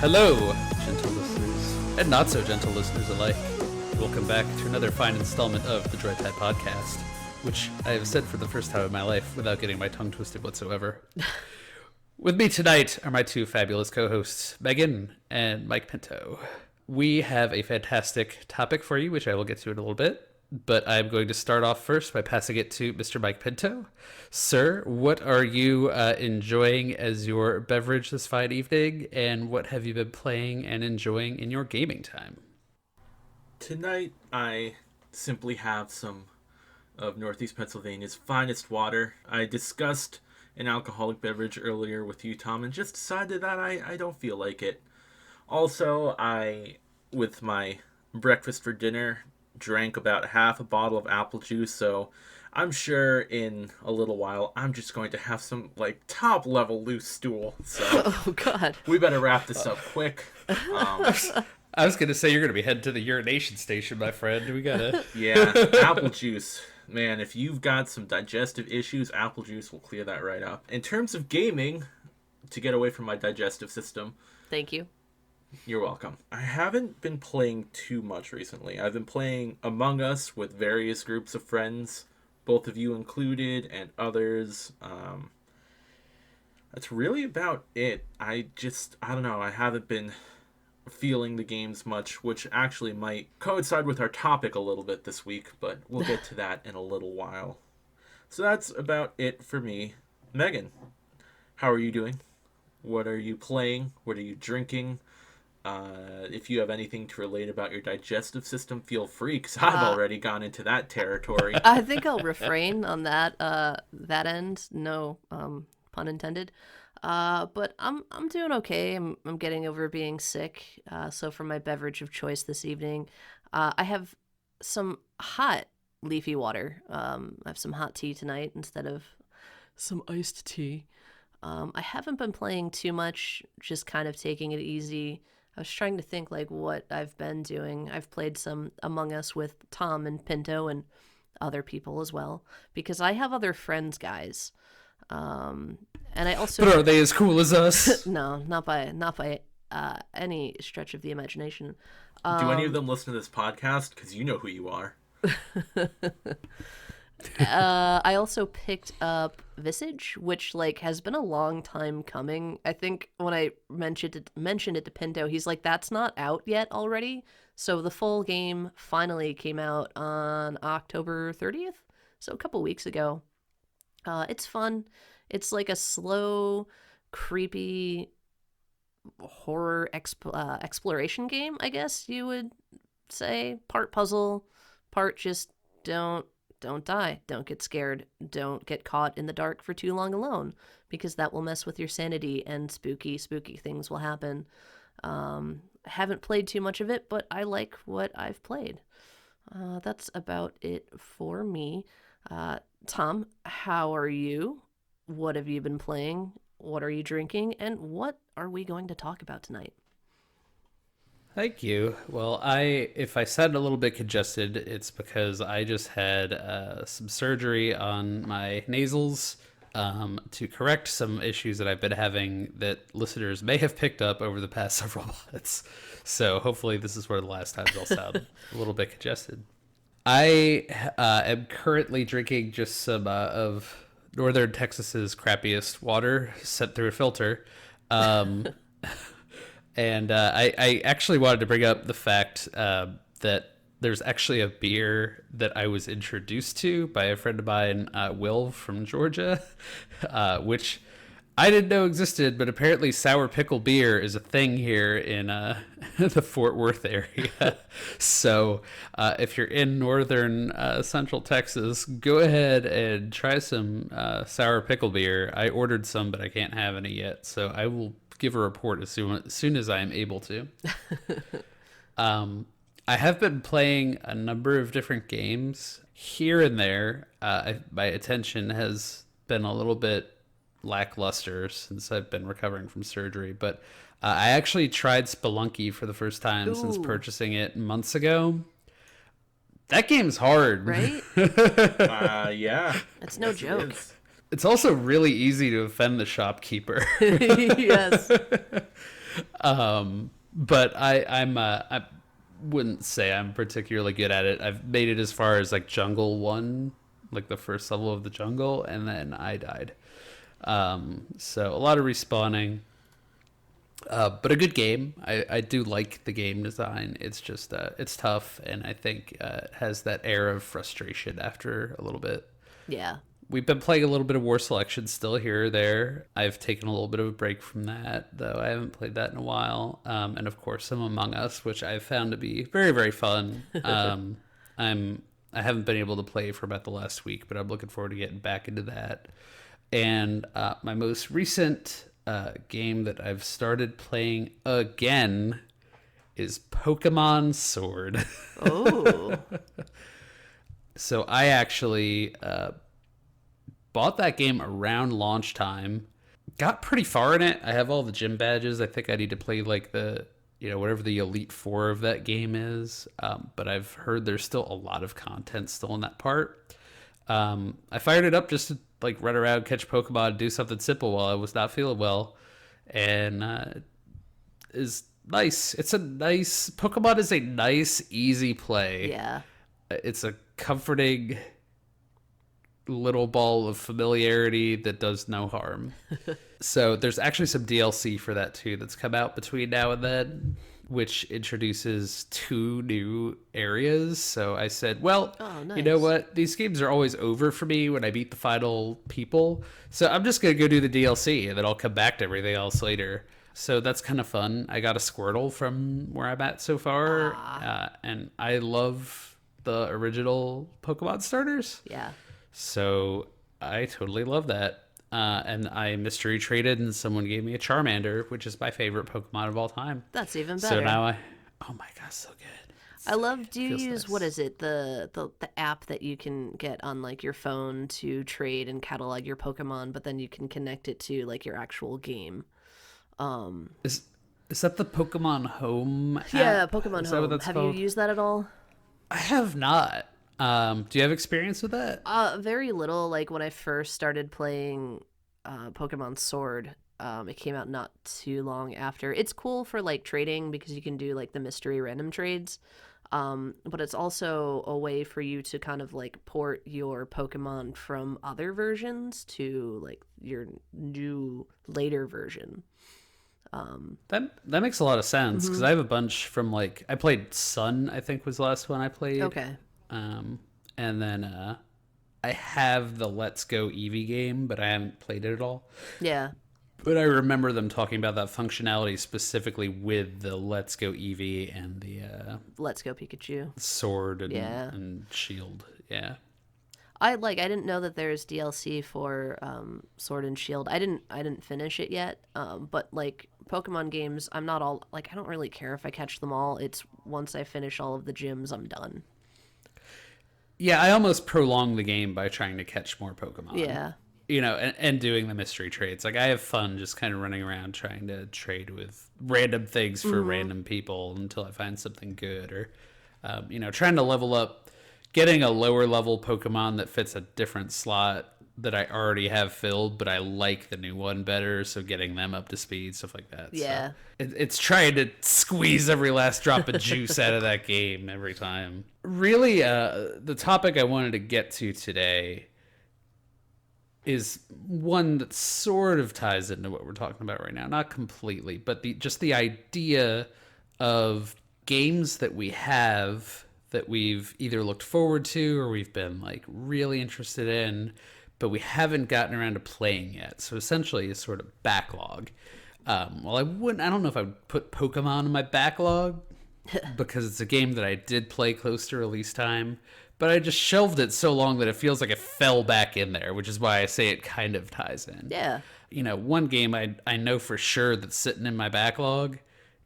Hello, gentle listeners, and not so gentle listeners alike. Welcome back to another fine installment of the JoyPad podcast, which I have said for the first time in my life without getting my tongue twisted whatsoever. With me tonight are my two fabulous co-hosts, Megan and Mike Pinto. We have a fantastic topic for you, which I will get to in a little bit, but I'm going to start off first by passing it to Mr. Mike Pinto. Sir, what are you enjoying as your beverage this fine evening, and what have you been playing and enjoying in your gaming time? Tonight, I simply have some of Northeast Pennsylvania's finest water. I discussed an alcoholic beverage earlier with you, Tom, and just decided that I don't feel like it. Also, with my breakfast for dinner, drank about half a bottle of apple juice, so I'm sure in a little while I'm just going to have some top level loose stool. So oh god, we better wrap this up quick. I was gonna say you're gonna be heading to the urination station, my friend. We gotta apple juice, man. If you've got some digestive issues, apple juice will clear that right up. In terms of gaming, to get away from my digestive system, thank you. You're welcome. I haven't been playing too much recently. I've been playing Among Us with various groups of friends, both of you included, and others. That's really about it. I don't know, I haven't been feeling the games much, which actually might coincide with our topic a little bit this week, but we'll get to that in a little while. So that's about it for me. Megan, how are you doing? What are you playing? What are you drinking? If you have anything to relate about your digestive system, feel free, because I've already gone into that territory. I think I'll refrain on that end. No pun intended. But I'm doing okay. I'm getting over being sick. So for my beverage of choice this evening, I have some hot leafy water. I have some hot tea tonight instead of some iced tea. I haven't been playing too much, just kind of taking it easy. I was trying to think what I've been doing. I've played some Among Us with Tom and Pinto and other people as well, because I have other friends, guys. And I also. But are they as cool as us? No, not by any stretch of the imagination. Do any of them listen to this podcast? Because you know who you are. I also picked up Visage, which has been a long time coming. I think when I mentioned it to Pinto, he's like, "That's not out yet already." So the full game finally came out on October 30th, so a couple weeks ago. It's fun. It's like a slow, creepy horror exploration game, I guess you would say. Part puzzle, part just don't die. Don't get scared. Don't get caught in the dark for too long alone, because that will mess with your sanity and spooky things will happen. Haven't played too much of it, but I like what I've played. That's about it for me. Tom, how are you? What have you been playing? What are you drinking? And what are we going to talk about tonight? Thank you. Well, if I sound a little bit congested, it's because I just had some surgery on my nasals to correct some issues that I've been having that listeners may have picked up over the past several months. So hopefully this is one of the last times I'll sound a little bit congested. I am currently drinking just some of Northern Texas's crappiest water sent through a filter. And I actually wanted to bring up the fact that there's actually a beer that I was introduced to by a friend of mine, Will from Georgia, which I didn't know existed, but apparently sour pickle beer is a thing here in the Fort Worth area. So if you're in northern central Texas, go ahead and try some sour pickle beer. I ordered some, but I can't have any yet, so I will give a report as soon as I am able to. I have been playing a number of different games here and there. My attention has been a little bit lackluster since I've been recovering from surgery, but I actually tried Spelunky for the first time since purchasing it months ago. That game's hard, right? Yeah, it's no joke. It's also really easy to offend the shopkeeper. Yes. But I wouldn't say I'm particularly good at it. I've made it as far as like Jungle 1, like the first level of the jungle, and then I died. So a lot of respawning. But a good game. I do like the game design. It's just it's tough, and I think it has that air of frustration after a little bit. Yeah. We've been playing a little bit of War Selection still here or there. I've taken a little bit of a break from that, though I haven't played that in a while. And of course, some Among Us, which I've found to be very, very fun. I haven't been able to play for about the last week, but I'm looking forward to getting back into that. And my most recent game that I've started playing again is Pokemon Sword. Oh. So I actually bought that game around launch time. Got pretty far in it. I have all the gym badges. I think I need to play like the, whatever the Elite Four of that game is. But I've heard there's still a lot of content still in that part. I fired it up just to like run around, catch Pokemon, do something simple while I was not feeling well. And is nice. Pokemon is a nice, easy play. Yeah. It's a comforting little ball of familiarity that does no harm. So there's actually some DLC for that too that's come out between now and then, which introduces 2 new areas. So I said, well, nice. You know what? These games are always over for me when I beat the final people. So I'm just going to go do the DLC and then I'll come back to everything else later. So that's kind of fun. I got a Squirtle from where I'm at so far. And I love the original Pokemon starters. Yeah. So I totally love that. And I mystery traded and someone gave me a Charmander, which is my favorite Pokemon of all time. That's even better. So now oh my gosh, so good. I love, do you use, nice. what is it, the app that you can get on like your phone to trade and catalog your Pokemon, but then you can connect it to like your actual game. Is that the Pokemon Home app? Yeah, Pokemon Home. Have called? you used that at all? I have not. Do you have experience with that? Very little. Like when I first started playing Pokemon Sword, it came out not too long after. It's cool for like trading because you can do like the mystery random trades. But it's also a way for you to kind of like port your Pokemon from other versions to like your new later version. That makes a lot of sense because I have a bunch from like I played Sun. I think was the last one I played. Okay. And then I have the Let's Go Eevee game, but I haven't played it at all. Yeah. But I remember them talking about that functionality specifically with the Let's Go Eevee and the Let's Go Pikachu. Sword and Shield. Yeah. I didn't know that there's DLC for Sword and Shield. I didn't finish it yet. But like Pokemon games, I don't really care if I catch them all. It's once I finish all of the gyms, I'm done. Yeah, I almost prolong the game by trying to catch more Pokemon. Yeah. And doing the mystery trades. Like I have fun just kind of running around trying to trade with random things for random people until I find something good, or trying to level up, getting a lower level Pokemon that fits a different slot that I already have filled, but I like the new one better, so getting them up to speed, stuff like that. Yeah. So it's trying to squeeze every last drop of juice out of that game every time. Really, the topic I wanted to get to today is one that sort of ties into what we're talking about right now. Not completely, but just the idea of games that we have that we've either looked forward to or we've been like really interested in, but we haven't gotten around to playing yet. So essentially a sort of backlog. Well, I don't know if I would put Pokemon in my backlog because it's a game that I did play close to release time, but I just shelved it so long that it feels like it fell back in there, which is why I say it kind of ties in. Yeah. One game I know for sure that's sitting in my backlog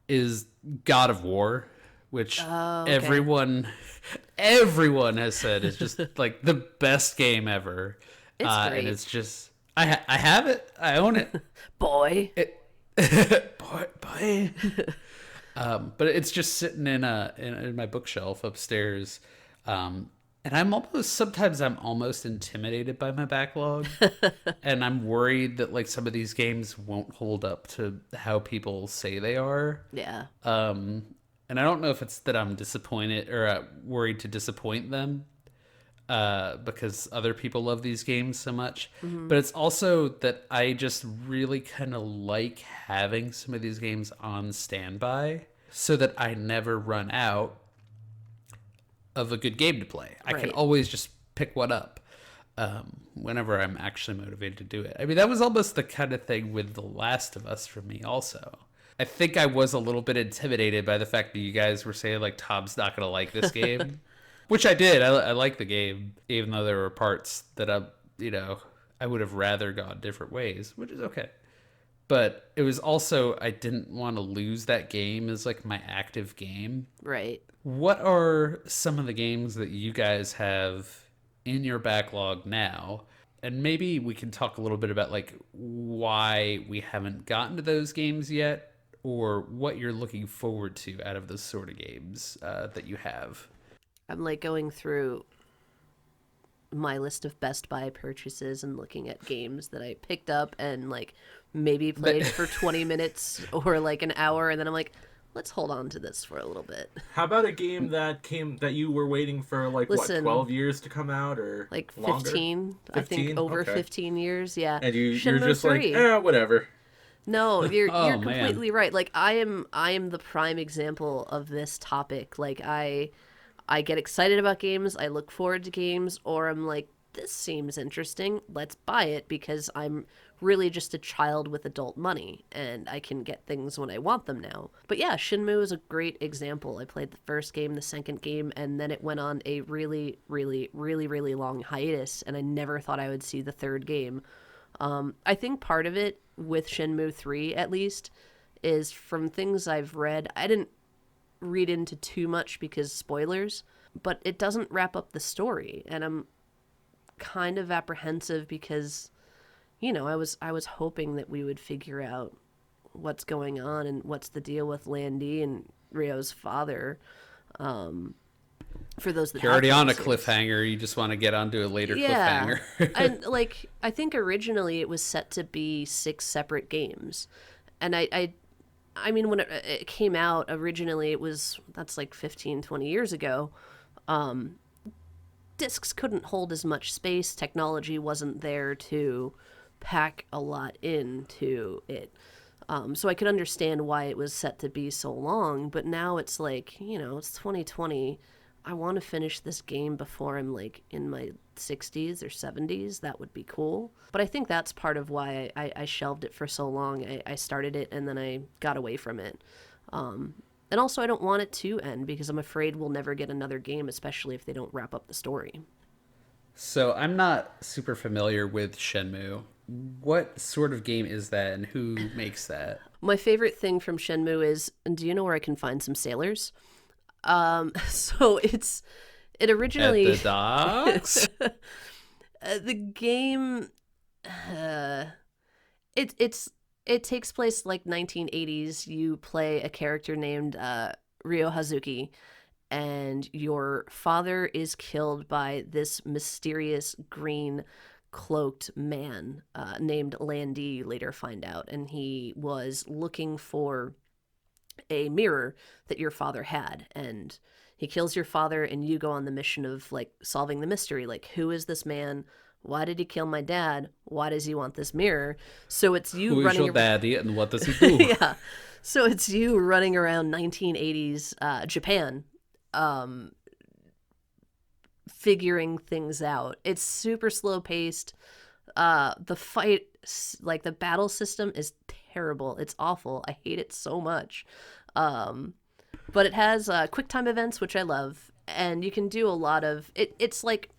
is God of War, which everyone has said is just like the best game ever. It's great. And it's just I have it. I own it. Boy. Boy. But it's just sitting in my bookshelf upstairs. And And sometimes I'm almost intimidated by my backlog. And I'm worried that like some of these games won't hold up to how people say they are. Yeah. And I don't know if it's that I'm disappointed or worried to disappoint them because other people love these games so much. But it's also that I just really kind of like having some of these games on standby so that I never run out of a good game to play. I can Right. always just pick one up whenever I'm actually motivated to do it. I mean, that was almost the kind of thing with The Last of Us for me also. I think I was a little bit intimidated by the fact that you guys were saying, like, Tom's not going to like this game. Which I did. I like the game, even though there were parts that I would have rather gone different ways, which is okay. But it was also, I didn't want to lose that game as, like, my active game. Right. What are some of the games that you guys have in your backlog now? And maybe we can talk a little bit about like why we haven't gotten to those games yet, or what you're looking forward to out of those sort of games that you have. I'm like going through my list of Best Buy purchases and looking at games that I picked up and like maybe played for 20 minutes or like an hour, and then I'm like, let's hold on to this for a little bit. How about a game that you were waiting for like Listen, 12 years to come out or Like longer? 15, I think over Okay. 15 years, yeah. And you're Shenmue just 3. like, whatever. No, you're Oh, you're man. completely right. Like I am the prime example of this topic. Like I get excited about games, I look forward to games, or I'm like, this seems interesting, let's buy it, because I'm really just a child with adult money and I can get things when I want them now. But yeah, Shenmue is a great example. I played the first game, the second game, and then it went on a really, really, really, really long hiatus, and I never thought I would see the third game. I think part of it with Shenmue 3, at least, is from things I've read. I didn't read into too much because spoilers, but it doesn't wrap up the story, and I'm kind of apprehensive because, you know, I was hoping that we would figure out what's going on and what's the deal with Landy and Rio's father. For those that You're already have on a played the series. cliffhanger. You just want to get onto a later Yeah. cliffhanger. And like I think originally it was set to be 6 separate games. And I mean when it came out originally, that's like 15, 20 years ago. Discs couldn't hold as much space. Technology wasn't there to pack a lot into it. So I could understand why it was set to be so long, but now it's like, you know, it's 2020. I want to finish this game before I'm like in my 60s or 70s. That would be cool. But I think that's part of why I shelved it for so long. I started it and then I got away from it. And also I don't want it to end because I'm afraid we'll never get another game, especially if they don't wrap up the story. So I'm not super familiar with Shenmue. What sort of game is that, and who makes that? My favorite thing from Shenmue is, do you know where I can find some sailors? So it originally At the docks? the game it takes place like 1980s. You play a character named Ryo Hazuki, and your father is killed by this mysterious green cloaked man named Landy, you later find out, and he was looking for a mirror that your father had, and he kills your father, and you go on the mission of like solving the mystery, like who is this man, why did he kill my dad, why does he want this mirror? So it's you Who is running your daddy, and what does he do? yeah, so it's you running around 1980s Japan, figuring things out. It's super slow paced. The fight, like the battle system is terrible. It's awful. I hate it so much. But it has quick time events, which I love, and you can do a lot of it. It's like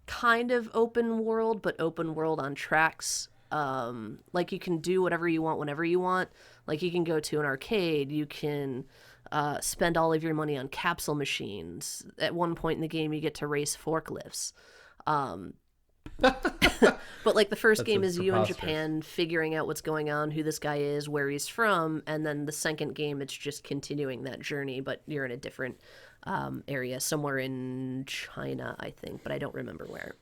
kind of open world, but open world on tracks. Like you can do whatever you want whenever you want. Like you can go to an arcade. You can spend all of your money on capsule machines. At one point in the game, you get to race forklifts. But like the first That's game is you in preposterous. Japan figuring out what's going on, who this guy is, where he's from, and then the second game it's just continuing that journey, but you're in a different area somewhere in China, I think, but I don't remember where.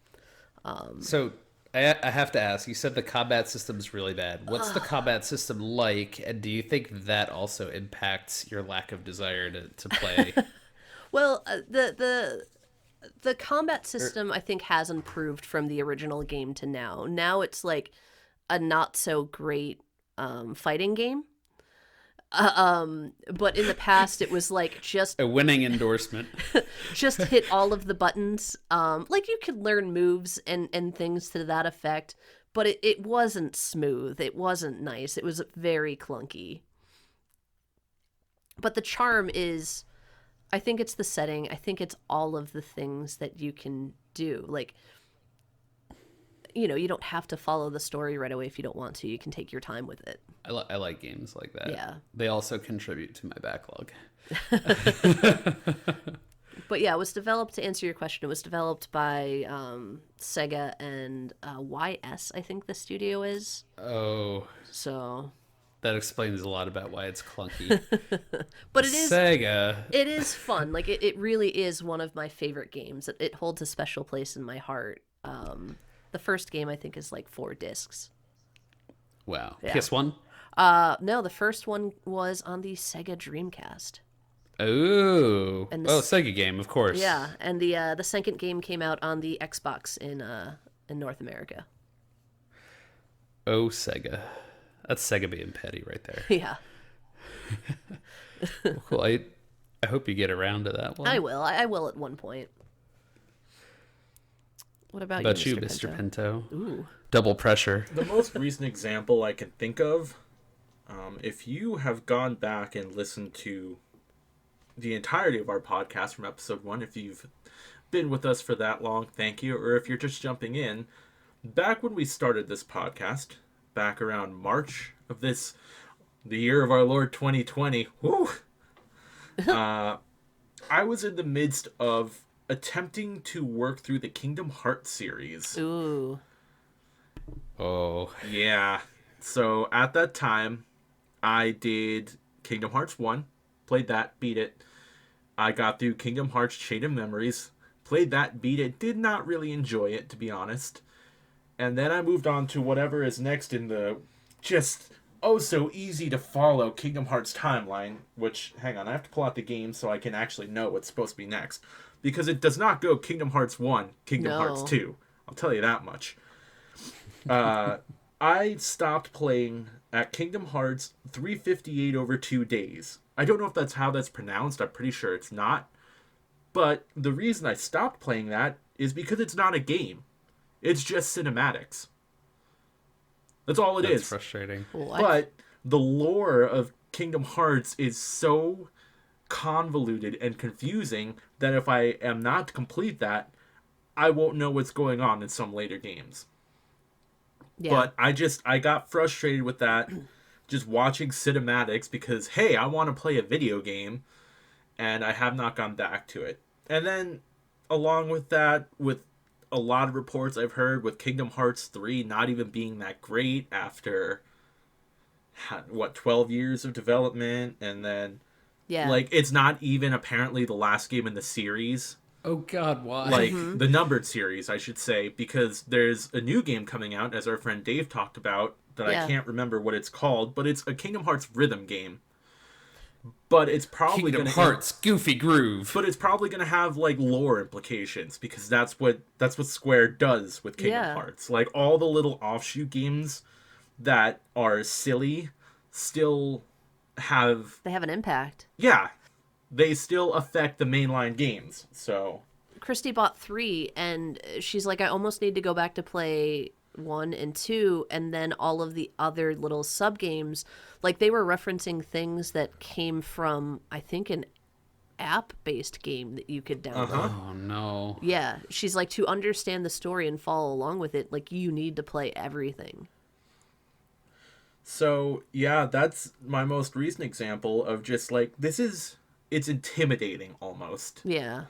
So I have to ask, you said the combat system is really bad. What's the combat system like, and do you think that also impacts your lack of desire to play? Well, the combat system I think has improved from the original game to now. Now it's like a not so great fighting game. But in the past it was like just A winning endorsement. just hit all of the buttons. Like you could learn moves and things to that effect, but it wasn't smooth. It wasn't nice. It was very clunky. But the charm is, I think it's the setting. I think it's all of the things that you can do. Like, you know, you don't have to follow the story right away if you don't want to. You can take your time with it. I like games like that. Yeah. They also contribute to my backlog. But yeah, it was developed, to answer your question, it was developed by Sega and YS, I think the studio is. Oh, So, that explains a lot about why it's clunky. but it is Sega. it is fun. Like it really is one of my favorite games. It holds a special place in my heart. The first game I think is like 4 discs. Wow. Yeah. PS1? No, the first one was on the Sega Dreamcast. Oh. And Oh, Sega game, of course. Yeah, and the second game came out on the Xbox in North America. Oh, Sega. That's Sega being petty right there. Yeah, Cool. I hope you get around to that one. I will. I will at one point. What about you, Mr. Pinto? Ooh. Double pressure. The most recent example I can think of, if you have gone back and listened to the entirety of our podcast from episode 1, if you've been with us for that long, thank you. Or if you're just jumping in, back when we started this podcast, back around March of the year of our Lord 2020, woo, I was in the midst of attempting to work through the Kingdom Hearts series. Ooh. Oh. Yeah. So at that time, I did Kingdom Hearts 1, played that, beat it. I got through Kingdom Hearts Chain of Memories, played that, beat it, did not really enjoy it, to be honest. And then I moved on to whatever is next in the just so easy to follow Kingdom Hearts timeline, which, hang on, I have to pull out the game so I can actually know what's supposed to be next. Because it does not go Kingdom Hearts 1, Kingdom Hearts 2. I'll tell you that much. I stopped playing at Kingdom Hearts 358 over 2 days. I don't know if that's how that's pronounced. I'm pretty sure it's not. But the reason I stopped playing that is because it's not a game. It's just cinematics. That's all it is. That's frustrating. What? But the lore of Kingdom Hearts is so convoluted and confusing that if I am not to complete that, I won't know what's going on in some later games. Yeah. But I got frustrated with that, just watching cinematics because, hey, I want to play a video game, and I have not gone back to it. And then, along with that, with a lot of reports I've heard with Kingdom Hearts 3 not even being that great after, 12 years of development, and then, Yeah. like, it's not even apparently the last game in the series. Oh, God, why? Like, the numbered series, I should say, because there's a new game coming out, as our friend Dave talked about, that Yeah. I can't remember what it's called, but it's a Kingdom Hearts rhythm game. But it's probably Kingdom going Hearts, Goofy Groove. But it's probably going to have, like, lore implications, because that's what Square does with Kingdom Yeah. Hearts. Like, all the little offshoot games that are silly still have... They have an impact. Yeah, they still affect the mainline games, so... Christy bought 3, and she's like, I almost need to go back to play 1 and 2, and then all of the other little sub games, like they were referencing things that came from, I think, an app-based game that you could download. Oh, no. Yeah, she's like, to understand the story and follow along with it, like you need to play everything. So, yeah, that's my most recent example of just, like, it's intimidating, almost. Yeah.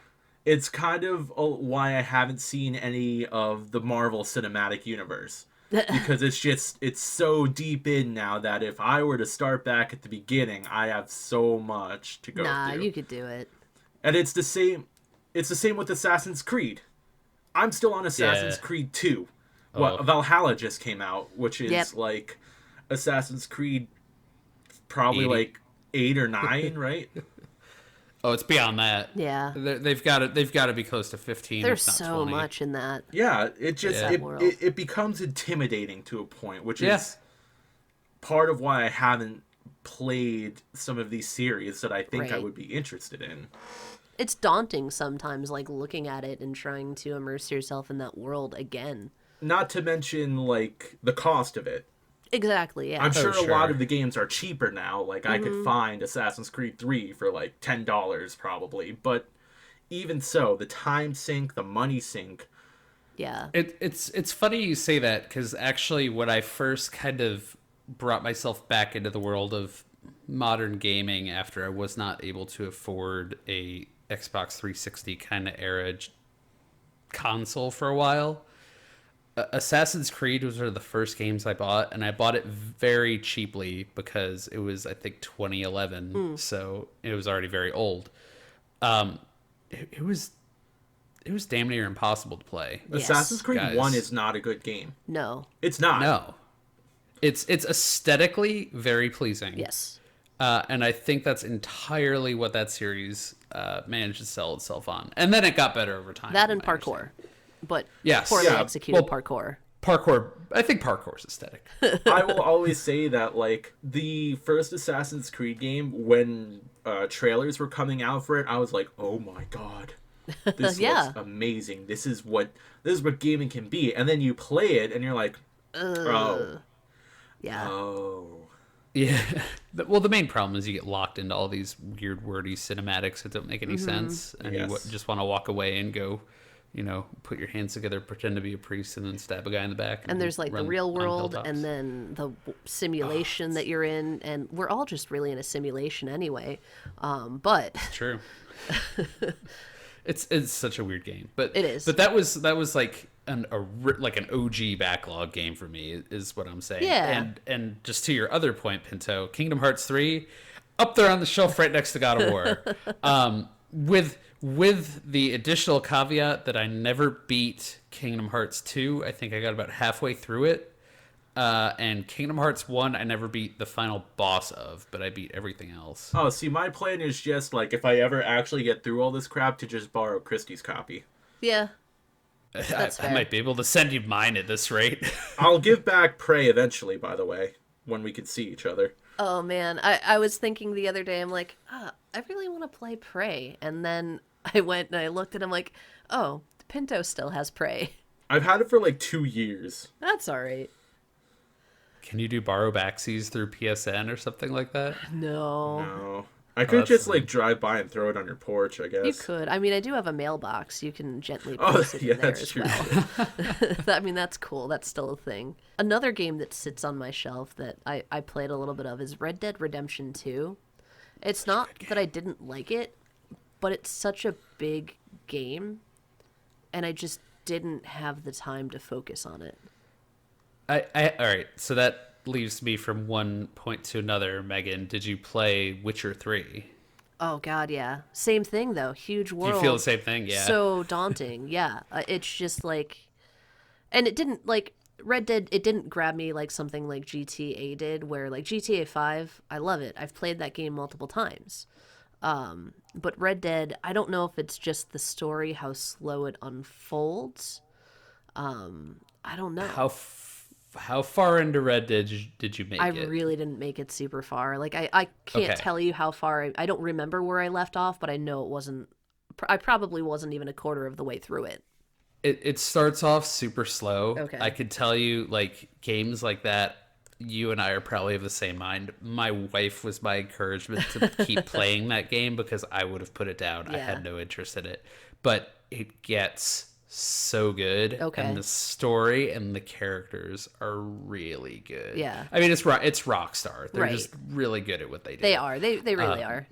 It's kind of why I haven't seen any of the Marvel Cinematic Universe. Because it's so deep in now that if I were to start back at the beginning, I have so much to go Nah, through. you could do it. And it's the same. It's the same with Assassin's Creed. I'm still on Assassin's Yeah. Creed 2. Oh. Valhalla just came out, which is Yep. like Assassin's Creed probably 80. like 8 or 9, right? Oh, it's beyond that. Yeah. They've got to. They've got to be close to 15. There's if not so 20. much in that. Yeah, it just Yeah. it, World. it becomes intimidating to a point, which Yeah. is part of why I haven't played some of these series that I think I Right. would be interested in. It's daunting sometimes, like looking at it and trying to immerse yourself in that world again. Not to mention like the cost of it. Exactly, yeah. I'm sure a lot sure. of the games are cheaper now. Like I could find Assassin's Creed 3 for like $10 probably, but even so, the time sink, the money sink. Yeah. It's funny you say that, because actually when I first kind of brought myself back into the world of modern gaming after I was not able to afford a Xbox 360 kind of era console for a while, Assassin's Creed was one of the first games I bought, and I bought it very cheaply because it was, I think, 2011, so it was already very old. It was damn near impossible to play. Yes. Assassin's Creed Guys. 1 is not a good game. No. It's not. No, it's aesthetically very pleasing. Yes. And I think that's entirely what that series managed to sell itself on. And then it got better over time. That and from my parkour. understanding. But Yes. poorly Yeah. executed Well, parkour. Parkour, I think parkour's aesthetic. I will always say that like the first Assassin's Creed game, when trailers were coming out for it, I was like, "Oh my god, this Yeah. looks amazing! This is what gaming can be." And then you play it, and you're like, "Oh, Yeah. oh." Yeah. Well, the main problem is you get locked into all these weird, wordy cinematics that don't make any sense. And you Yes. just want to walk away and go, put your hands together, pretend to be a priest, and then stab a guy in the back. And there's like the run real on world hilltops. and then the simulation that you're in, and we're all just really in a simulation anyway. But True. It's such a weird game, but It is. But that was like an OG backlog game for me, is what I'm saying. Yeah. And just to your other point, Pinto, Kingdom Hearts 3, up there on the shelf right next to God of War, with the additional caveat that I never beat Kingdom Hearts 2. I think I got about halfway through it. And Kingdom Hearts 1, I never beat the final boss of, but I beat everything else. Oh, see, my plan is just like if I ever actually get through all this crap, to just borrow Christie's copy. yeah, I fair. might be able to send you mine at this rate. I'll give back Prey eventually, by the way, when we can see each other. oh man, I was thinking the other day, I'm like, I really want to play Prey, and then I went and I looked and I'm like, oh, Pinto still has Prey. I've had it for like 2 years. That's all right. Can you do borrow backsies through PSN or something like that? No. No. I could that's just fine. like drive by and throw it on your porch, I guess. You could. I mean, I do have a mailbox. You can gently Oh, place it yeah, in there that's as true. well. I mean, that's cool. That's still a thing. Another game that sits on my shelf that I played a little bit of is Red Dead Redemption 2. It's not that I didn't like it, but it's such a big game, and I just didn't have the time to focus on it. All right, so that leaves me from one point to another. Megan, did you play Witcher 3? Oh, God, yeah. Same thing, though. Huge Do world. you feel the same thing? Yeah. So daunting, yeah. It's just like, and it didn't like Red Dead. It didn't grab me like something like GTA did, where like GTA 5, I love it. I've played that game multiple times. But Red Dead, I don't know if it's just the story, how slow it unfolds. I don't know. How far into Red Dead did you make I it? really didn't make it super far. Like I can't Okay. tell you how far. I don't remember where I left off, but I know it wasn't. I probably wasn't even a quarter of the way through it. It starts off super slow. Okay. I could tell you, like, games like that, you and I are probably of the same mind. My wife was my encouragement to keep playing that game because I would have put it down. I Yeah. had no interest in it. But it gets so good. Okay. And the story and the characters are really good. Yeah. I mean, it's Rockstar. They're Right. just really good at what they do. They are. They really are.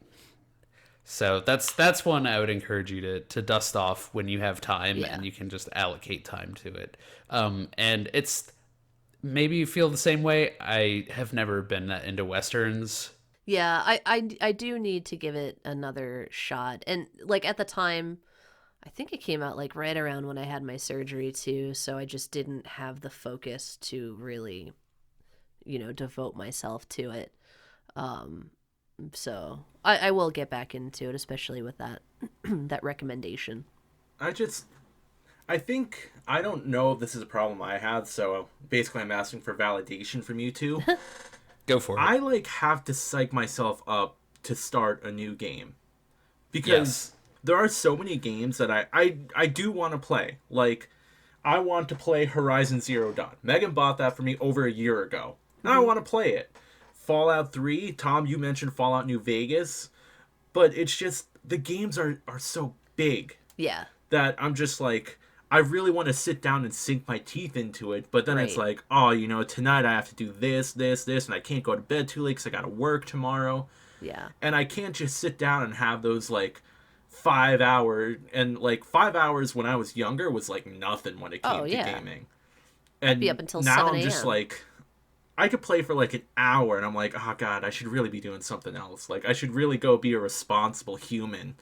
So that's one I would encourage you to dust off when you have time, Yeah. and you can just allocate time to it. And it's maybe you feel the same way. I have never been that into westerns. Yeah, I do need to give it another shot. And like at the time, I think it came out like right around when I had my surgery too, so I just didn't have the focus to really, devote myself to it. Um, so I will get back into it, especially with that that recommendation. I just I think I don't know if this is a problem I have, so basically I'm asking for validation from you two. Go for it. I like have to psych myself up to start a new game because Yes. there are so many games that I do want to play. Like I want to play Horizon Zero Dawn. Megan bought that for me over a year ago, and I want to play it. Fallout 3, Tom, you mentioned Fallout New Vegas, but it's just the games are so big Yeah, that I'm just like, I really want to sit down and sink my teeth into it, but then it's right. like, oh, tonight I have to do this, this, this, and I can't go to bed too late because I got to work tomorrow. Yeah. And I can't just sit down and have those like 5 hour, and like 5 hours when I was younger was like nothing when it Oh came to yeah. gaming. I'd be And up until now 7 I'm just a.m. like, I could play for like an hour and I'm like, oh God, I should really be doing something else. Like I should really go be a responsible human.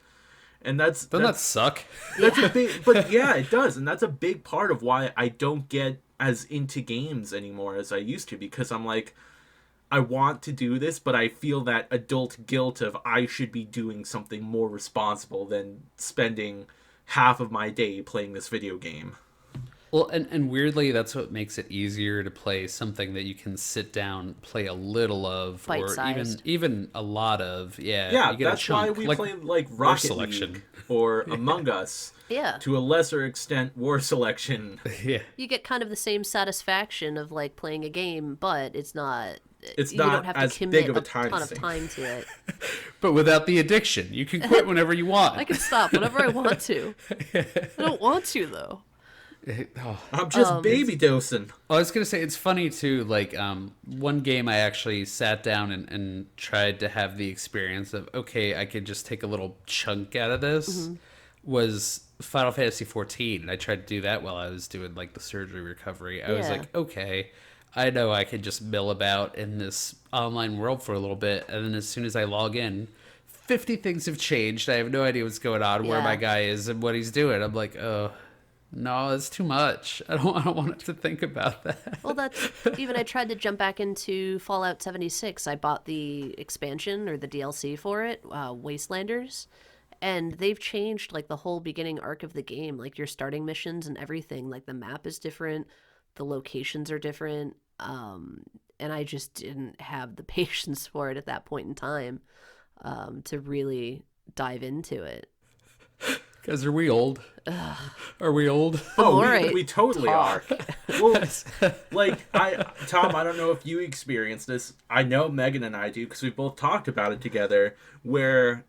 And Doesn't that suck? that's a big, but yeah, it does, and that's a big part of why I don't get as into games anymore as I used to, because I'm like, I want to do this, but I feel that adult guilt of I should be doing something more responsible than spending half of my day playing this video game. Well, and weirdly, that's what makes it easier to play something that you can sit down, play a little of, or Bite-sized. even a lot of. Yeah, Yeah, you get a that's why chunk. we Like play like War Rocket Selection. League or Among Us. Yeah. To a lesser extent, War Selection. Yeah. You get kind of the same satisfaction of like playing a game, but it's not. It's You not don't have to as commit big of a a time ton of sink. time to it. But without the addiction, you can quit whenever you want. I can stop whenever I want to. I don't want to though. Oh. I'm just baby dosing. I was gonna say it's funny too. Like one game I actually sat down and tried to have the experience of okay, I could just take a little chunk out of this. Was Final Fantasy 14, and I tried to do that while I was doing like the surgery recovery. I was Yeah. like, okay, I know I could just mill about in this online world for a little bit, and then as soon as I log in, 50 things have changed. I have no idea what's going on, where Yeah. my guy is, and what he's doing. I'm like, oh. No, it's too much. I don't want to think about that. Well, that's even I tried to jump back into Fallout 76. I bought the expansion or the DLC for it, Wastelanders, and they've changed like the whole beginning arc of the game, like your starting missions and everything. Like the map is different, the locations are different, and I just didn't have the patience for it at that point in time to really dive into it. Guys, are we old? Are we old? The Oh, more I we totally talk. are. Well, like Tom, I don't know if you experienced this. I know Megan and I do because we both talked about it together. Where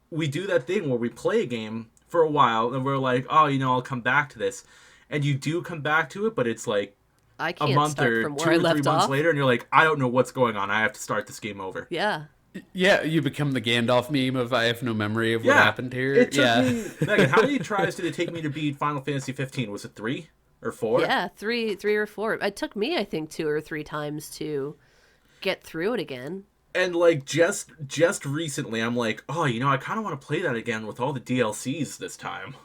we do that thing where we play a game for a while and we're like, oh, I'll come back to this, and you do come back to it, but it's like I a can't month start or from 2 where I or 3 left months off. later, and you're like, I don't know what's going on. I have to start this game over. Yeah. Yeah, you become the Gandalf meme of I have no memory of what happened here. It took Yeah. me, Megan, how many tries did it take me to beat Final Fantasy 15? Was it 3 or 4? Yeah, three or four. It took me, I think, 2 or 3 times to get through it again. And like just recently, I'm like, oh, I kind of want to play that again with all the DLCs this time.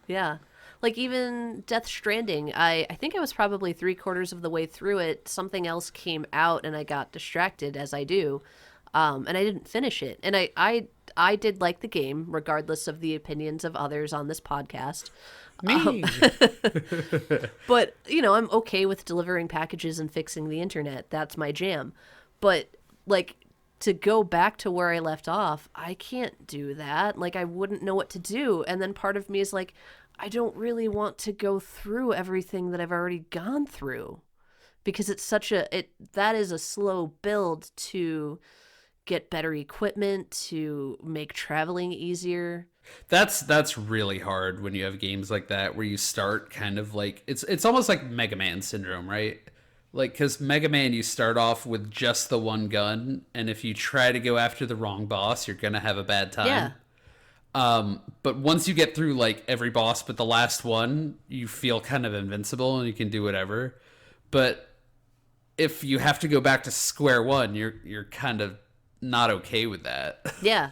Yeah. Like even Death Stranding, I think I was probably 3/4 of the way through it. Something else came out and I got distracted, as I do. And I didn't finish it. And I did like the game, regardless of the opinions of others on this podcast. Me. But, I'm okay with delivering packages and fixing the internet. That's my jam. But, like, to go back to where I left off, I can't do that. Like, I wouldn't know what to do. And then part of me is like, I don't really want to go through everything that I've already gone through. Because it's that is a slow build to get better equipment, to make traveling easier. That's really hard when you have games like that where you start kind of like it's almost like Mega Man syndrome, right? Like cuz Mega Man you start off with just the one gun, and if you try to go after the wrong boss, you're going to have a bad time. Yeah. But once you get through like every boss but the last one, you feel kind of invincible and you can do whatever. But if you have to go back to square one, you're kind of not okay with that. Yeah.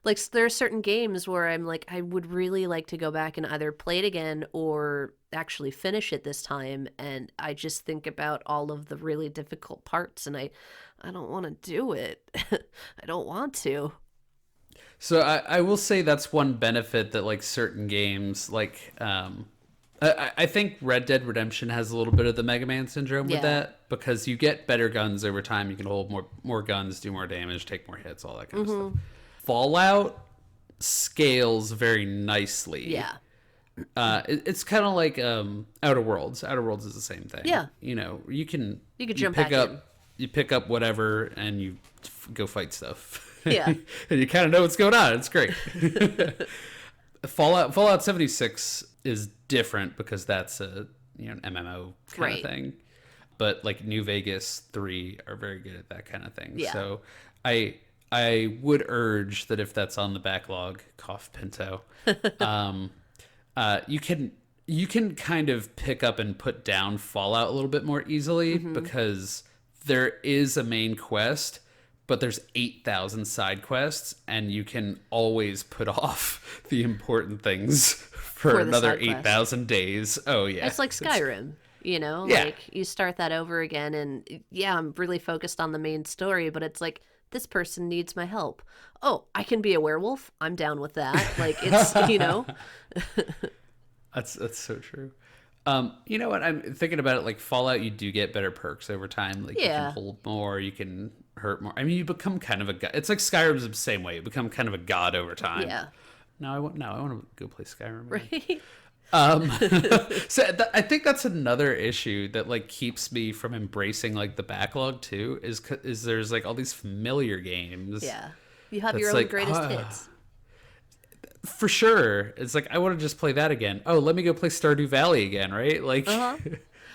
Like, there are certain games where I'm like, I would really like to go back and either play it again or actually finish it this time. And I just think about all of the really difficult parts, and I don't want to do it. I don't want to. So I will say that's one benefit that like certain games like I think Red Dead Redemption has a little bit of the Mega Man syndrome with that, because you get better guns over time. You can hold more guns, do more damage, take more hits, all that kind of stuff. Fallout scales very nicely. Yeah. It's kind of like Outer Worlds. Outer Worlds is the same thing. Yeah. You know, you could jump pick back up in. You pick up whatever and you go fight stuff. Yeah. And you kind of know what's going on. It's great. Fallout 76 is different because that's an MMO kind of thing. But like New Vegas 3 are very good at that kind of thing. Yeah. So I would urge that if that's on the backlog, cough Pinto, you can kind of pick up and put down Fallout a little bit more easily, because there is a main quest, but there's 8,000 side quests, and you can always put off the important things for another 8,000 days. Oh yeah. It's like Skyrim, Yeah. like you start that over again, and yeah, I'm really focused on the main story, but it's like, this person needs my help. Oh, I can be a werewolf. I'm down with that. Like, it's, That's so true. You know what? I'm thinking about it, like Fallout, you do get better perks over time. Like you can hold more, you can hurt more. I mean, you become kind of a god. It's like Skyrim's the same way. You become kind of a god over time. Yeah. I want to go play Skyrim. Right. I think that's another issue that like keeps me from embracing like the backlog too, is there's like all these familiar games. Yeah. You have your own like, greatest hits. For sure. It's like, I want to just play that again. Oh, let me go play Stardew Valley again, right? Like,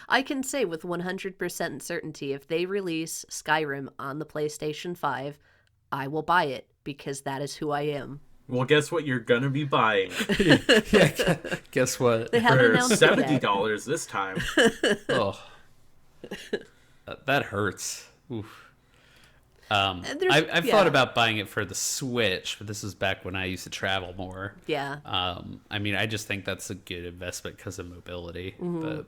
I can say with 100% certainty, if they release Skyrim on the PlayStation 5, I will buy it, because that is who I am. Well, guess what you're gonna be buying? yeah, guess what? They haven't For announced it yet. $70 this time. Oh, that hurts. Oof. I've yeah. thought about buying it for the Switch, but this was back when I used to travel more. Yeah. I mean, I just think that's a good investment because of mobility. But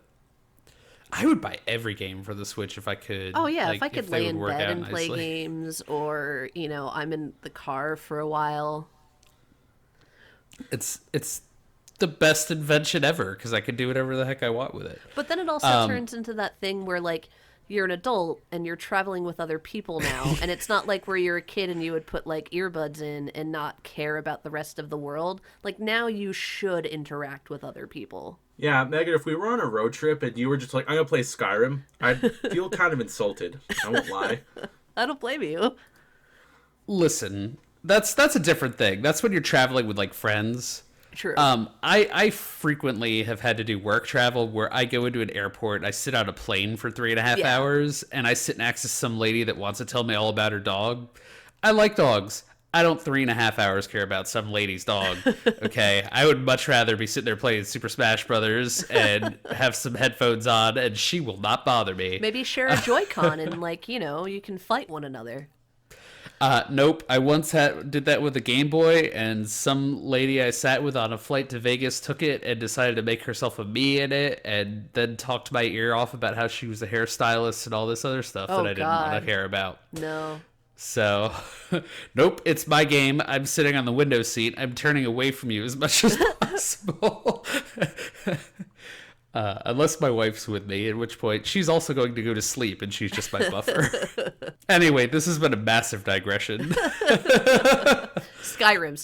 I would buy every game for the Switch if I could. Oh yeah, like, if I could they lay would in work bed out and play nicely. games, or I'm in the car for a while. It's the best invention ever, because I could do whatever the heck I want with it. But then it also turns into that thing where, like, you're an adult and you're traveling with other people now, and it's not like where you're a kid and you would put like earbuds in and not care about the rest of the world. Like, now you should interact with other people. Yeah, Megan, if we were on a road trip and you were just like, I'm gonna play Skyrim, I'd feel kind of insulted. I won't lie. I don't blame you. Listen, that's a different thing. That's when you're traveling with like friends. True. I frequently have had to do work travel where I go into an airport, I sit on a plane for 3.5 hours, and I sit next to some lady that wants to tell me all about her dog. I like dogs. I don't 3.5 hours care about some lady's dog. Okay, I would much rather be sitting there playing Super Smash Brothers and have some headphones on, and she will not bother me. Maybe share a Joy-Con and, like, you can fight one another. Nope. I once did that with a Game Boy, and some lady I sat with on a flight to Vegas took it and decided to make herself a me in it, and then talked my ear off about how she was a hairstylist and all this other stuff that I didn't want to hear about. No. So, nope, it's my game. I'm sitting on the window seat. I'm turning away from you as much as possible. Unless my wife's with me, at which point she's also going to go to sleep and she's just my buffer. Anyway, this has been a massive digression. Skyrim.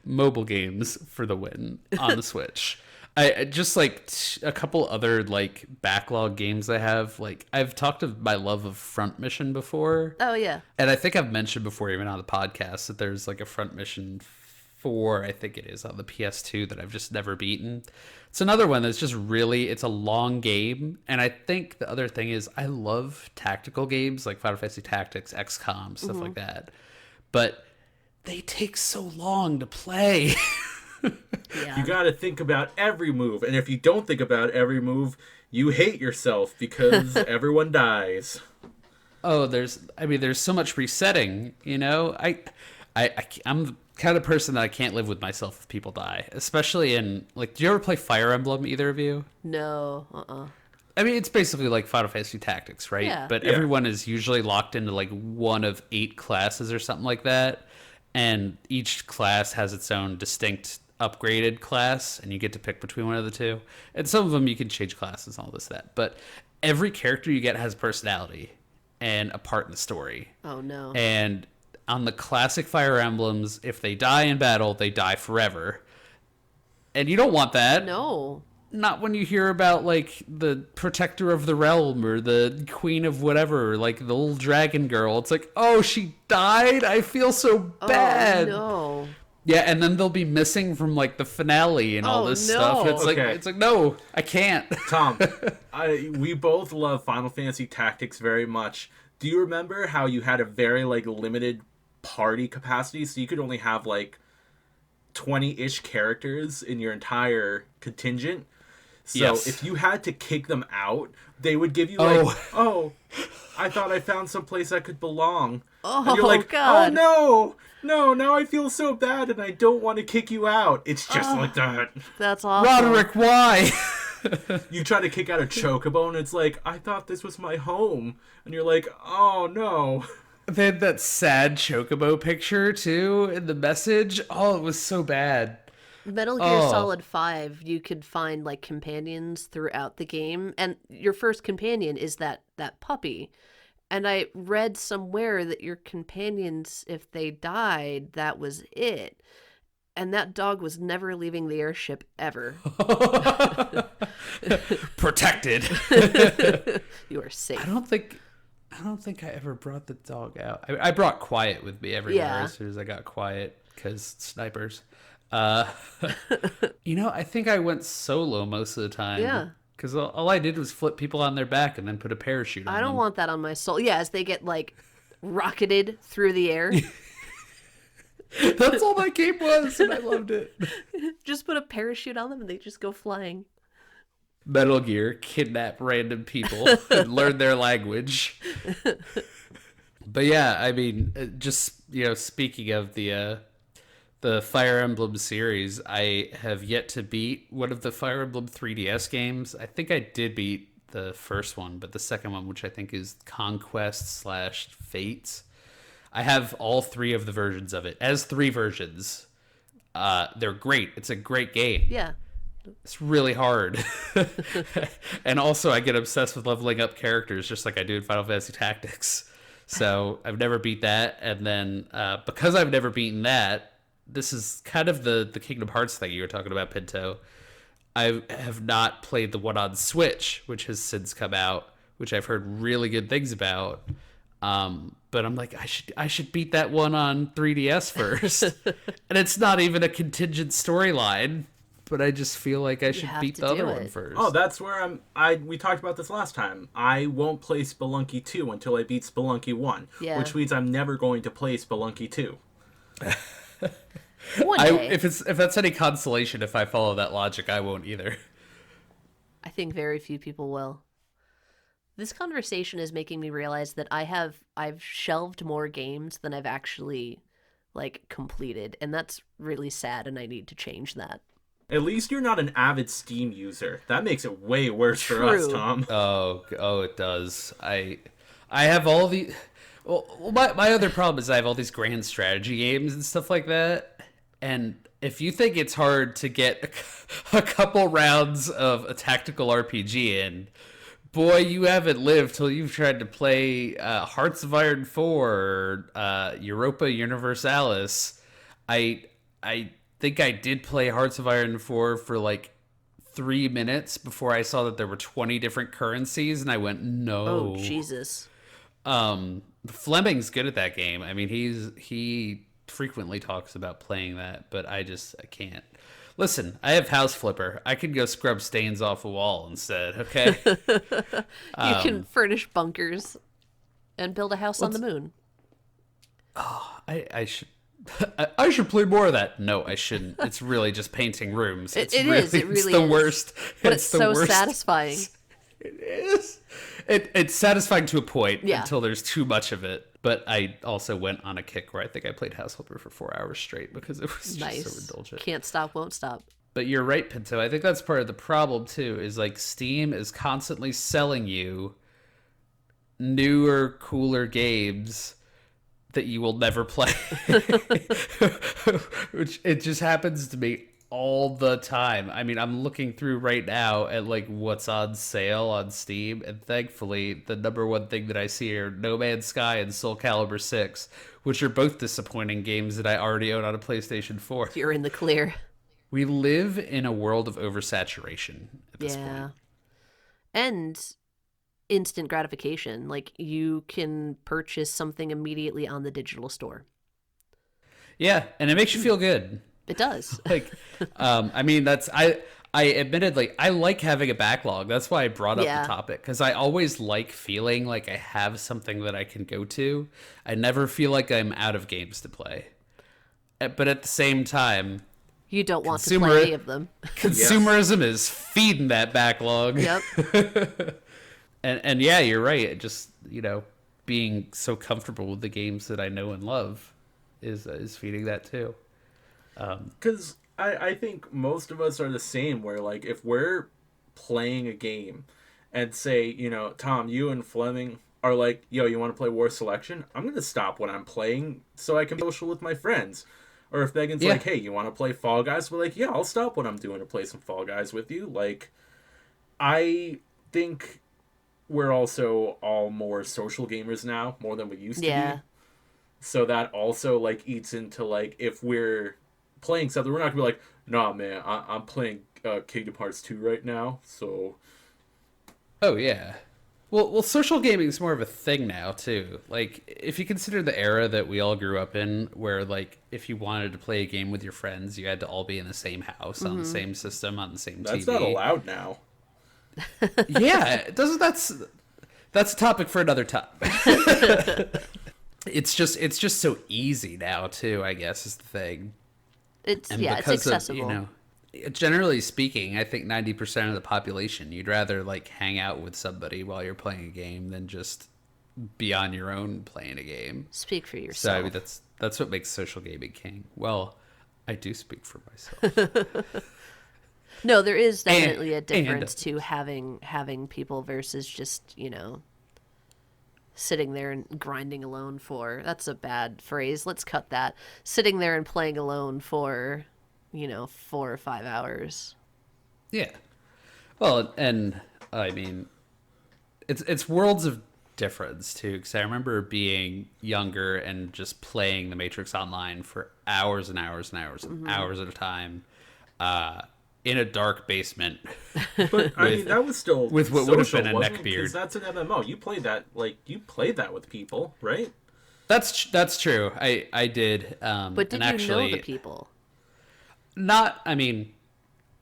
Mobile games for the win on the Switch. I just like a couple other like backlog games I have. Like, I've talked of my love of Front Mission before. Oh yeah. And I think I've mentioned before, even on the podcast, that there's like a Front Mission 4, I think it is, on the PS2 that I've just never beaten. It's another one that's just really, it's a long game. And I think the other thing is I love tactical games like Final Fantasy Tactics, XCOM, stuff like that. But they take so long to play. Yeah. You gotta think about every move, and if you don't think about every move, you hate yourself because everyone dies. there's so much resetting, you know. I'm the kind of person that I can't live with myself if people die, especially in, like, do you ever play Fire Emblem, either of you? No. I mean, it's basically like Final Fantasy Tactics, right? Yeah. But Yeah. everyone is usually locked into like one of 8 classes or something like that. And each class has its own distinct upgraded class, and you get to pick between one of the two. And some of them you can change classes and all this, that. But every character you get has personality and a part in the story. Oh, no. And on the classic Fire Emblems, if they die in battle, they die forever. And you don't want that. No. Not when you hear about, like, the protector of the realm or the queen of whatever, like the little dragon girl. It's like, oh, she died? I feel so bad. Oh, no. Yeah, and then they'll be missing from, like, the finale and all Oh, this no. stuff. It's Okay. like, no, I can't. Tom, we both love Final Fantasy Tactics very much. Do you remember how you had a very, like, limited party capacity? So you could only have, like, 20-ish characters in your entire contingent. So Yes. if you had to kick them out, they would give you, Oh. like, oh, I thought I found someplace I could belong. Oh, And you're like, God. oh, no, now I feel so bad and I don't want to kick you out. It's just like that. That's awful. Roderick, why? You try to kick out a chocobo and it's like, I thought this was my home. And you're like, oh, no. They had that sad Chocobo picture, too, in the message. Oh, it was so bad. Metal Gear Oh. Solid 5, you could find, like, companions throughout the game, and your first companion is that puppy. And I read somewhere that your companions, if they died, that was it. And that dog was never leaving the airship ever. Protected. You are safe. I don't think I ever brought the dog out. I brought Quiet with me everywhere Yeah. as soon as I got Quiet, because snipers. You know, I think I went solo most of the time. Yeah. Because all I did was flip people on their back and then put a parachute on I don't them. want that on my soul. Yeah, as they get, like, rocketed through the air. That's all that game was, and I loved it. Just put a parachute on them and they just go flying. Metal Gear, kidnap random people and learn their language. But yeah, I mean, just, you know, speaking of the Fire Emblem series, I have yet to beat one of the Fire Emblem 3DS games. I think I did beat the first one, but the second one, which I think is Conquest/Fates, I have all 3 of the versions of it as 3 versions. They're great. It's a great game. Yeah. It's really hard. And also I get obsessed with leveling up characters just like I do in Final Fantasy Tactics. So I've never beat that. And then because I've never beaten that, this is kind of the Kingdom Hearts thing you were talking about, Pinto. I have not played the one on Switch, which has since come out, which I've heard really good things about. But I'm like, I should beat that one on 3DS first. And it's not even a contingent storyline, but I just feel like I should have beat to the do other one it. first. Oh, that's where we talked about this last time. I won't play Spelunky 2 until I beat Spelunky 1, Yeah. which means I'm never going to play Spelunky 2. One day. if that's any consolation, if I follow that logic, I won't either. I think very few people will. This conversation is making me realize that I've shelved more games than I've actually, like, completed, and that's really sad, and I need to change that. At least you're not an avid Steam user. That makes it way worse for us, True. Tom. Oh, it does. I have all the. Well, my other problem is I have all these grand strategy games and stuff like that. And if you think it's hard to get a couple rounds of a tactical RPG in, boy, you haven't lived till you've tried to play Hearts of Iron 4 or Europa Universalis. I think I did play Hearts of Iron 4 for like 3 minutes before I saw that there were 20 different currencies, and I went, no. Oh, Jesus. Fleming's good at that game. I mean, he frequently talks about playing that, but I can't. Listen, I have House Flipper. I could go scrub stains off a wall instead, okay? You can furnish bunkers and build a house on the moon. I should I should play more of that. No, I shouldn't. It's really just painting rooms. It really is. It really it's the is. worst. But it's the so worst. satisfying. It is. It's satisfying to a point Yeah. until there's too much of it. But I also went on a kick where I think I played House Flipper for 4 hours straight because it was just so indulgent. Can't stop, won't stop. But you're right, Pinto. I think that's part of the problem too, is like Steam is constantly selling you newer, cooler games that you will never play. Which it just happens to me all the time. I mean, I'm looking through right now at like what's on sale on Steam, and thankfully the number one thing that I see are No Man's Sky and Soul Calibur 6, which are both disappointing games that I already own on a PlayStation 4. You're in the clear. We live in a world of oversaturation at this point. And instant gratification. Like, you can purchase something immediately on the digital store. Yeah, and it makes you feel good. It does. Like, I mean, I admittedly, I like having a backlog. That's why I brought up the topic, because I always like feeling like I have something that I can go to. I never feel like I'm out of games to play. But at the same time, you don't want to play any of them. Consumerism is feeding that backlog. Yep. and yeah, you're right. It just, being so comfortable with the games that I know and love is feeding that too. Because I think most of us are the same, where like if we're playing a game and say, Tom, you and Fleming are like, yo, you want to play War Selection? I'm going to stop what I'm playing so I can be social with my friends. Or if Megan's like, hey, you want to play Fall Guys? We're like, yeah, I'll stop what I'm doing to play some Fall Guys with you. Like, I think we're also all more social gamers now, more than we used to be. So that also, like, eats into, like, if we're playing something, we're not going to be like, nah, man, I'm playing Kingdom Hearts 2 right now, so... Oh, yeah. Well, social gaming is more of a thing now, too. Like, if you consider the era that we all grew up in, where, like, if you wanted to play a game with your friends, you had to all be in the same house, on the same system, on the same TV. That's not allowed now. Yeah, that's a topic for another time. It's just so easy now, too, I guess, is the thing. It's accessible. Generally speaking, I think 90% of the population, you'd rather like hang out with somebody while you're playing a game than just be on your own playing a game. Speak for yourself. So I mean, that's what makes social gaming king. Well, I do speak for myself. No, there is definitely a difference to having people versus just, sitting there and grinding alone for, that's a bad phrase. Let's cut that. Sitting there and playing alone for 4 or 5 hours. Yeah. Well, and I mean, it's worlds of difference too, because I remember being younger and just playing The Matrix Online for hours and hours and hours and hours at a time, in a dark basement. But I mean, that was still with what would have been a neckbeard. Because that's an MMO. You played that with people, right? That's true. I did. But did you know the people? I mean,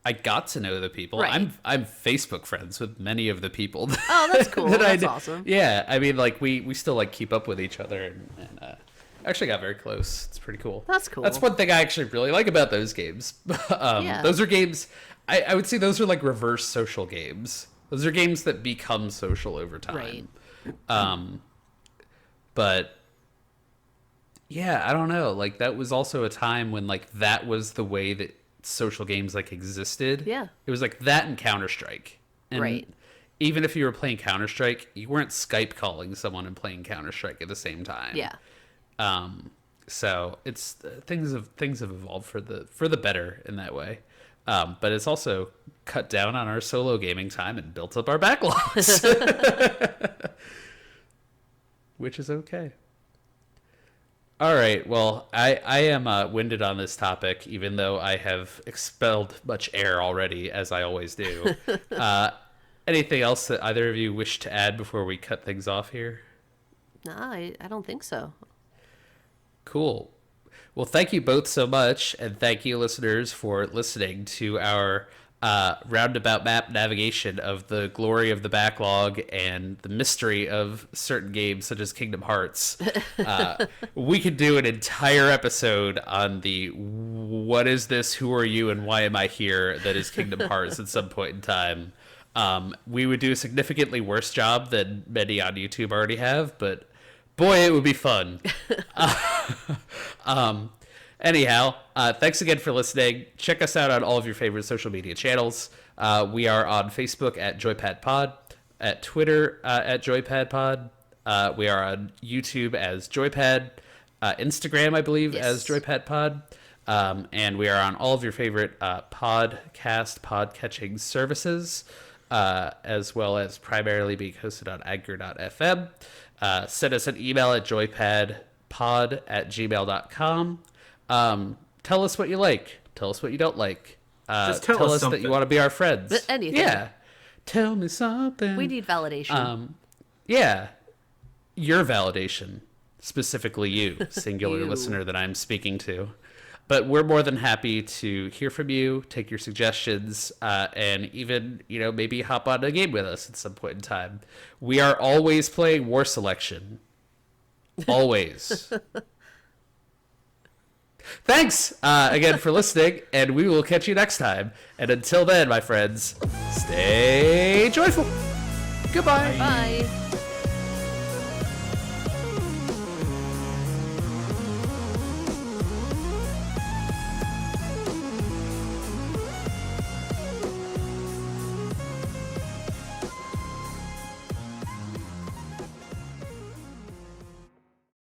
I got to know the people. Right. I'm Facebook friends with many of the people. Oh, that's cool. That's awesome. Yeah, I mean, like we still like keep up with each other and actually got very close. It's pretty cool. That's cool. That's one thing I actually really like about those games. Those are games. I would say those are like reverse social games. Those are games that become social over time. Right. But yeah, I don't know. Like, that was also a time when, like, that was the way that social games, like, existed. Yeah. It was, like, that and Counter-Strike. And right. Even if you were playing Counter-Strike, you weren't Skype calling someone and playing Counter-Strike at the same time. Yeah. So it's things have evolved for the better in that way. But it's also cut down on our solo gaming time and built up our backlogs. Which is okay. All right, well, I am winded on this topic, even though I have expelled much air already, as I always do. Anything else that either of you wish to add before we cut things off here? No, I don't think so. Cool. Well, thank you both so much, and thank you, listeners, for listening to our roundabout map navigation of the glory of the backlog and the mystery of certain games such as Kingdom Hearts. We could do an entire episode on the what is this, who are you, and why am I here that is Kingdom Hearts at some point in time. We would do a significantly worse job than many on YouTube already have, but boy, it would be fun. Anyhow, thanks again for listening. Check us out on all of your favorite social media channels. We are on Facebook at JoyPad Pod, at Twitter at JoyPad Pod. We are on YouTube as JoyPad, Instagram, I believe, as JoyPad Pod. And we are on all of your favorite podcatching services, as well as primarily being hosted on Anchor.fm. Send us an email at joypadpod@gmail.com. Tell us what you like. Tell us what you don't like. Just tell us something. that you want to be our friends. But anything. Yeah. Tell me something. We need validation. Yeah. Your validation. Specifically you, singular You. listener that I'm speaking to. But we're more than happy to hear from you, take your suggestions, and even, maybe hop on a game with us at some point in time. We are always playing War Selection. Always. Thanks again for listening, and we will catch you next time. And until then, my friends, stay joyful. Goodbye. Bye.